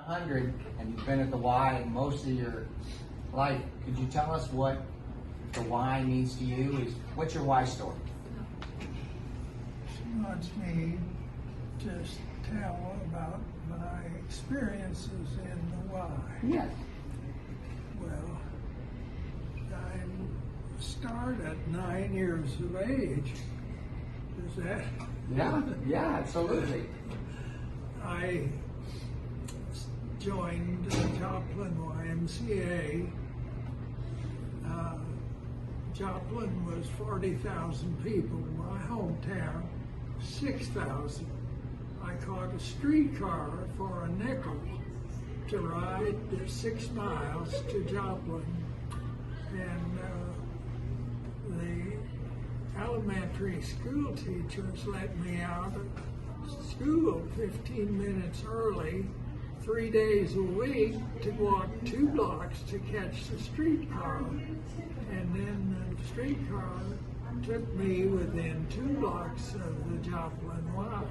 100 and you've been at the Y most of your life. Could you tell us what the Y means to you? What's your Y story? She wants me to tell about my experiences in the Y. Yeah. Well, I started at 9 years of age. Is that? Yeah, absolutely. I joined the Joplin YMCA. Joplin was 40,000 people. My hometown, 6,000. I caught a streetcar for a nickel to ride the 6 miles to Joplin. And the elementary school teachers let me out of school 15 minutes early, 3 days a week, to walk 2 blocks to catch the streetcar. And then the streetcar took me within 2 blocks of the Joplin Y.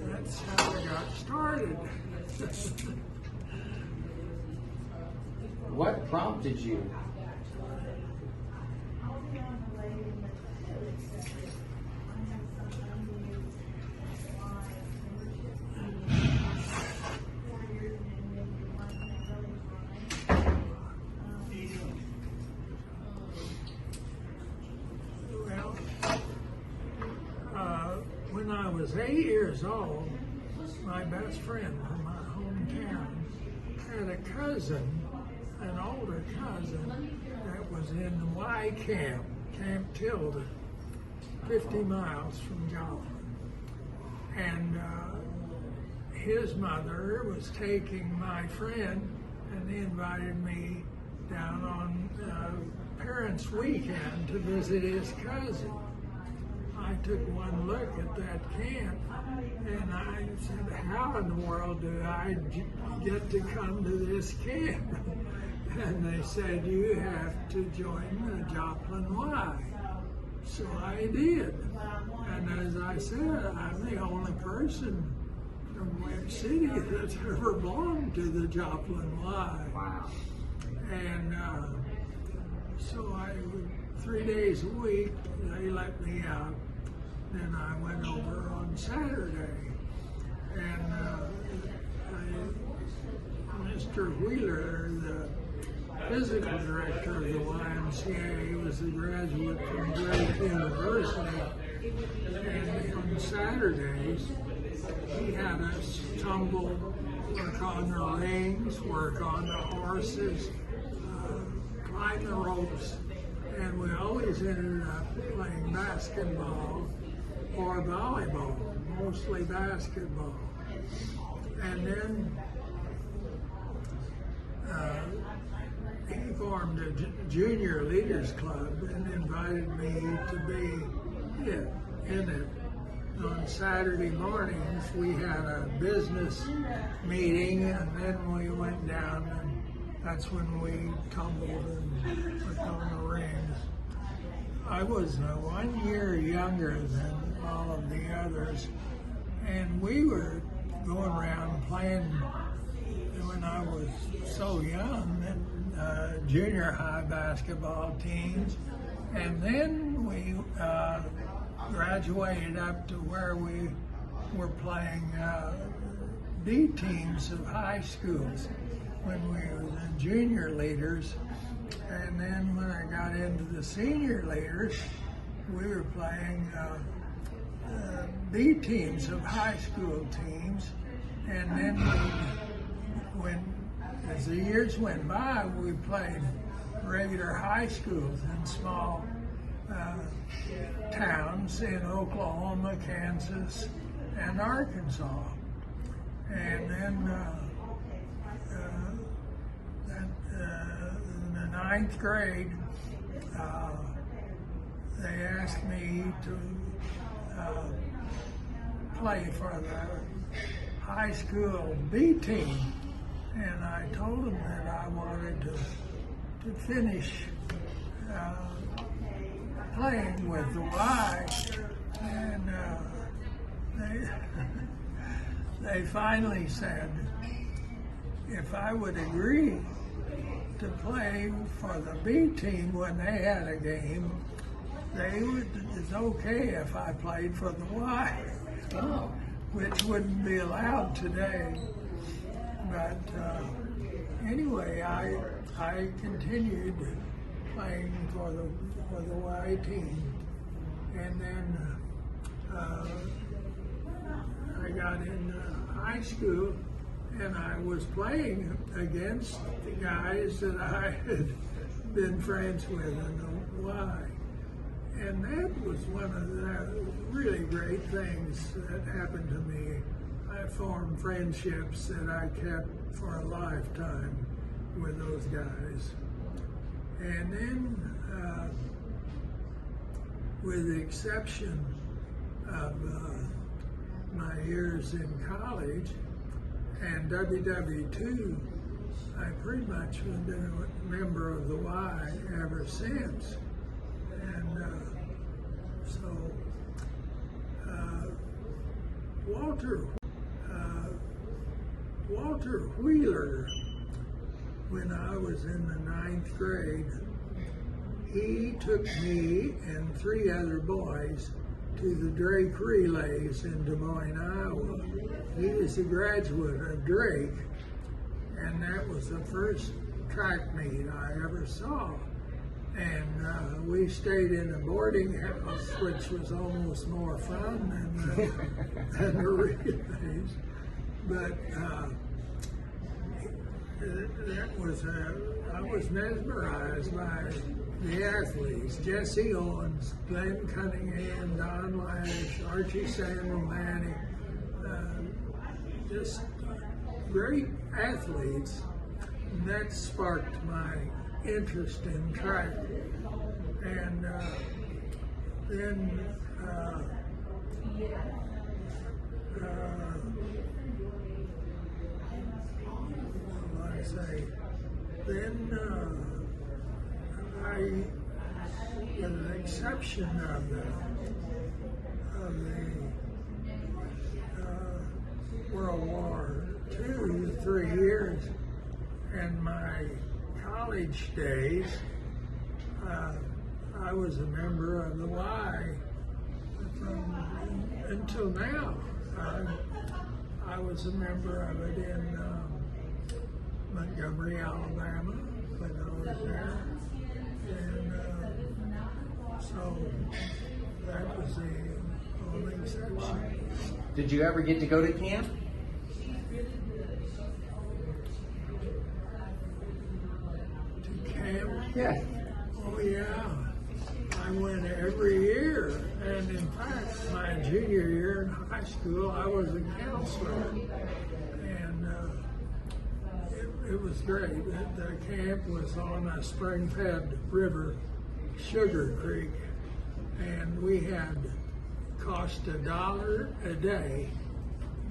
That's how I got started. What prompted you? When I was 8 years old, my best friend from my hometown had a cousin, an older cousin, that was in the Y camp, Camp Teel, 50 miles from Joplin. And his mother was taking my friend, and they invited me down on parents' weekend to visit his cousin. I took one look at that camp and I said, how in the world do I get to come to this camp? And they said, you have to join the Joplin Y. So I did. And as I said, I'm the only person from Webb City that's ever belonged to the Joplin Y. Wow. And so I would, 3 days a week, they let me out. Then I went over on Saturday, and Mr. Wheeler, the physical director of the YMCA, was a graduate from Drake University, and on Saturdays, he had us tumble, work on the rings, work on the horses, climb the ropes, and we always ended up playing basketball or volleyball, mostly basketball. And then he formed a junior leaders club and invited me to be in it. On Saturday mornings, we had a business meeting, and then we went down, and that's when we tumbled and worked on the rings. I was 1 year younger than all of the others, and we were going around playing when I was so young, junior high basketball teams, and then we graduated up to where we were playing B teams of high schools when we were the junior leaders. And then when I got into the senior leaders, we were playing B teams of high school teams. And then as the years went by, we played regular high schools in small towns in Oklahoma, Kansas, and Arkansas. And then in the 9th grade, they asked me to play for the high school B team, and I told them that I wanted to finish playing with the Y, and they finally said, if I would agree to play for the B team when they had a game, it's okay if I played for the Y, Oh. which wouldn't be allowed today. But anyway, I continued playing for the Y team, and then I got in high school, and I was playing against the guys that I had been friends with in the Y. And that was one of the really great things that happened to me. I formed friendships that I kept for a lifetime with those guys. And then, with the exception of my years in college and WW2, I pretty much have been a member of the Y ever since. And so Walter Wheeler, when I was in the 9th grade, he took me and 3 other boys to the Drake Relays in Des Moines, Iowa. He was a graduate of Drake, and that was the first track meet I ever saw. And we stayed in a boarding house, which was almost more fun than the relays. But I was mesmerized by the athletes: Jesse Owens, Glenn Cunningham, Don Lash, Archie Samuel Manning, just great athletes. And that sparked my interest in track. And then with an exception of the World War II, 3 years, and my college days, I was a member of the Y until now. I was a member of it in Montgomery, Alabama, when I was there. And so that was the only exception. Did you ever get to go to camp? To camp? Yeah. Oh, yeah. I went every year. And in fact, my junior year in high school, I was a counselor. And it was great. The camp was on a spring-fed river, Sugar Creek. And we had cost $1 a day.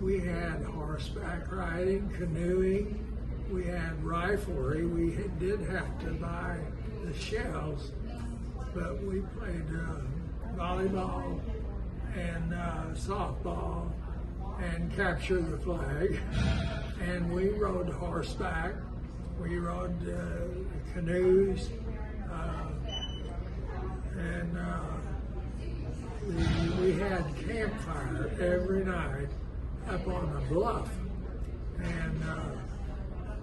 We had horseback riding, canoeing, we had riflery. We did have to buy the shells, but we played volleyball and softball and capture the flag. And we rode horseback. We rode canoes, and we had campfire every night up on a bluff. And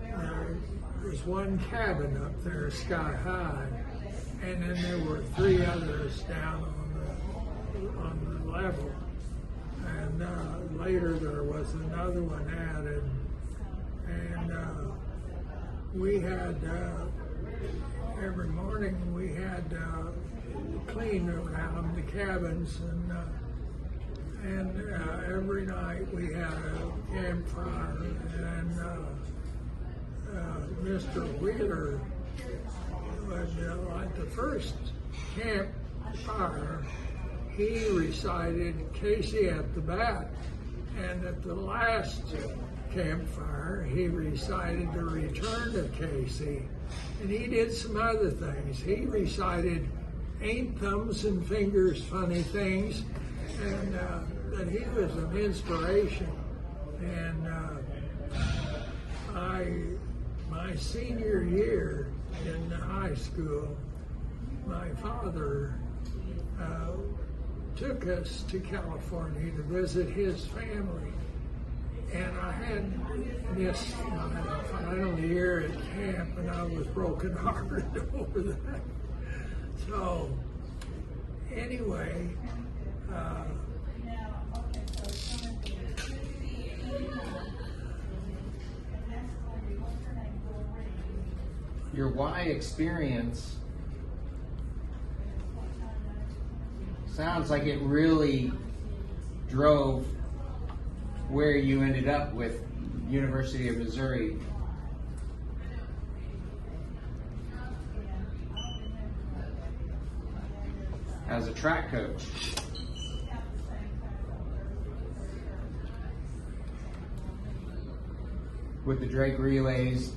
there was one cabin up there sky high, and then there were 3 others down on the level. And later there was another one added. And we had, every morning we had clean around the cabins, and every night we had a campfire. And Mr. Wheeler was at the first campfire. He recited Casey at the Bat, and at the last campfire, he recited the Return of Casey, and he did some other things. He recited Ain't Thumbs and Fingers Funny Things, and that he was an inspiration. And I my senior year in high school, my father took us to California to visit his family. And I had missed my final year at camp, and I was brokenhearted over that. So, anyway, your Y experience sounds like it really drove where you ended up with University of Missouri. As a track coach. With the Drake relays,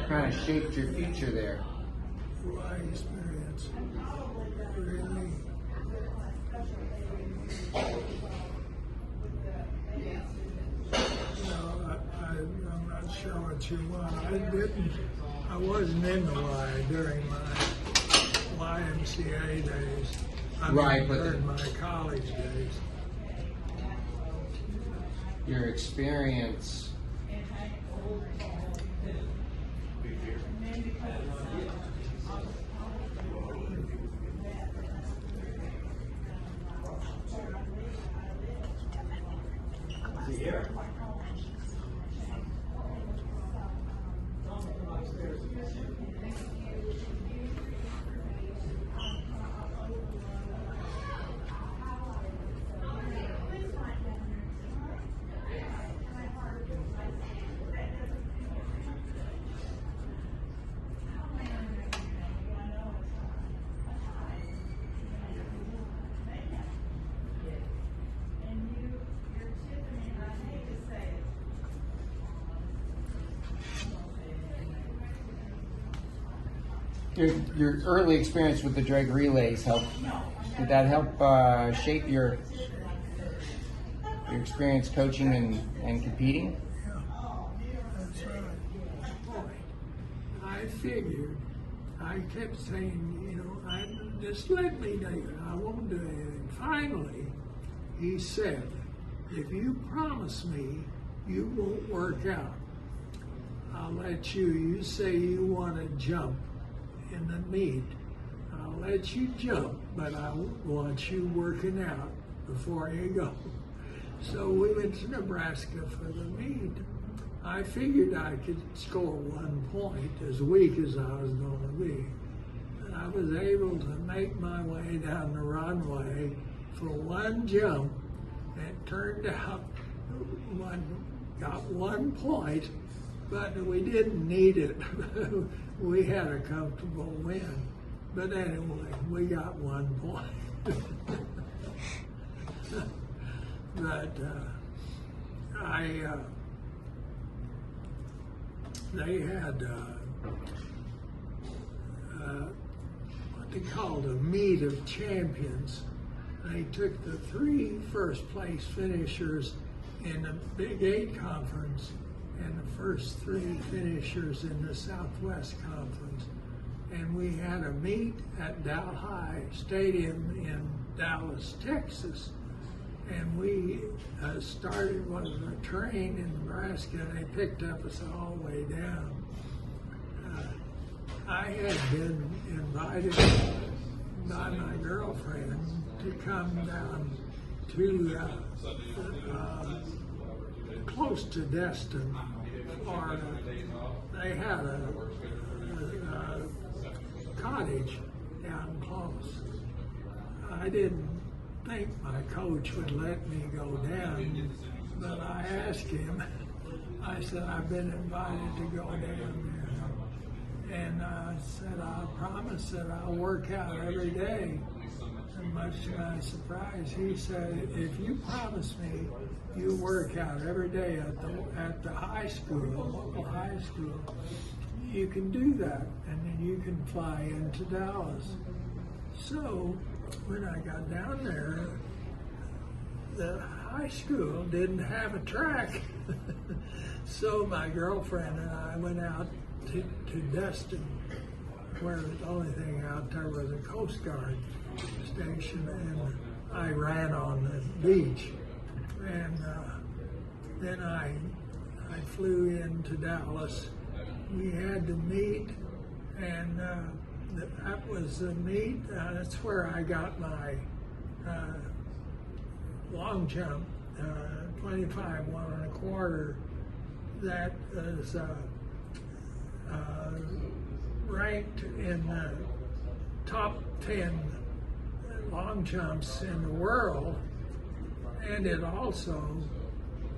kind of shaped your future there. my experience, really. I'm not sure what you want. I wasn't in the Y during my YMCA days. Right, but during my college days. Your experience. Your early experience with the drag relays helped. Did that help shape your experience coaching and competing? Yeah, that's right. I figured, I kept saying, just let me do it. I won't do anything. Finally, he said, if you promise me you won't work out, I'll let you say you want to jump in the meet. I'll let you jump, but I want you working out before you go. So we went to Nebraska for the meet. I figured I could score 1 point, as weak as I was going to be. And I was able to make my way down the runway for 1 jump. It turned out got 1 point, but we didn't need it. We had a comfortable win. But anyway, we got 1 point. But they had what they called a meet of champions. They took the 3 first place finishers in the Big 8 conference and the first 3 finishers in the Southwest Conference. And we had a meet at Dow High Stadium in Dallas, Texas. And we started with a train in Nebraska, and they picked up us all the way down. I had been invited by my girlfriend to come down to close to Destin, Florida. They had a cottage down close. I didn't think my coach would let me go down, but I asked him. I said, I've been invited to go down there. And I said, I promise that I'll work out every day. And much to my surprise, he said, if you promise me you work out every day at the high school, local high school, you can do that, and then you can fly into Dallas. So when I got down there, the high school didn't have a track. So my girlfriend and I went out to Destin, where the only thing out there was a Coast Guard station, and I ran on the beach. And then I flew into Dallas. We had to meet, and that was the meet. That's where I got my long jump, 25, 1 1/4. That was ranked in the top 10 long jumps in the world, and it also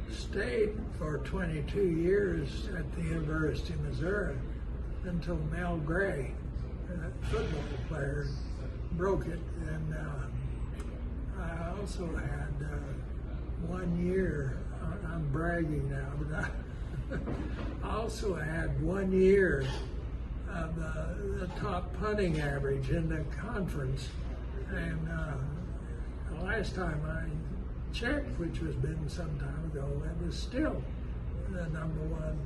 stayed for 22 years at the University of Missouri until Mel Gray, a football player, broke it. And I also had 1 year, I'm bragging now, but I also had 1 year of the top punting average in the conference. And the last time I checked, which was been some time ago, it was still the #1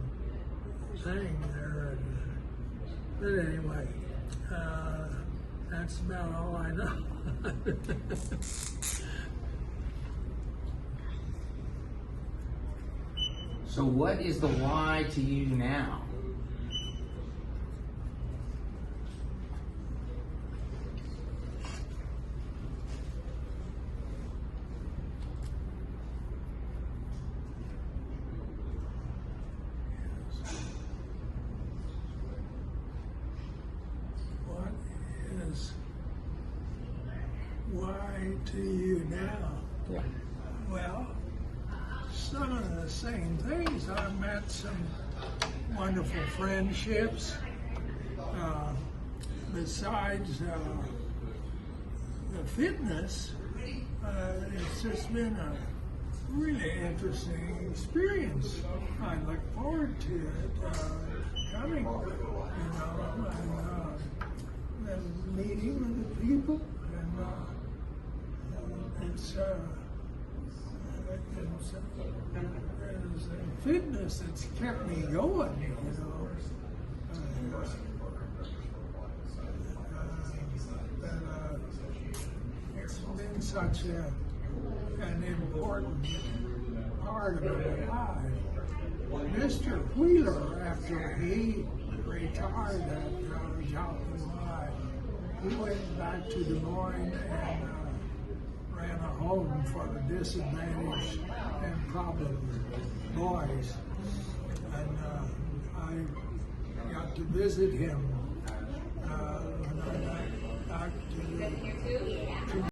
thing there. But anyway, that's about all I know. So what is the why to you now? What is why to you now? Yeah. Well, some of the same things. I met some wonderful friendships. Besides the fitness, it's just been a really interesting experience. I look forward to it coming, and meeting with the people, and it's fitness that's kept me going, it's been such an important part of my life. Mr. Wheeler, after he retired at Joplin High, he went back to Des Moines and ran a home for the disadvantaged and problem boys. And I got to visit him when I got back to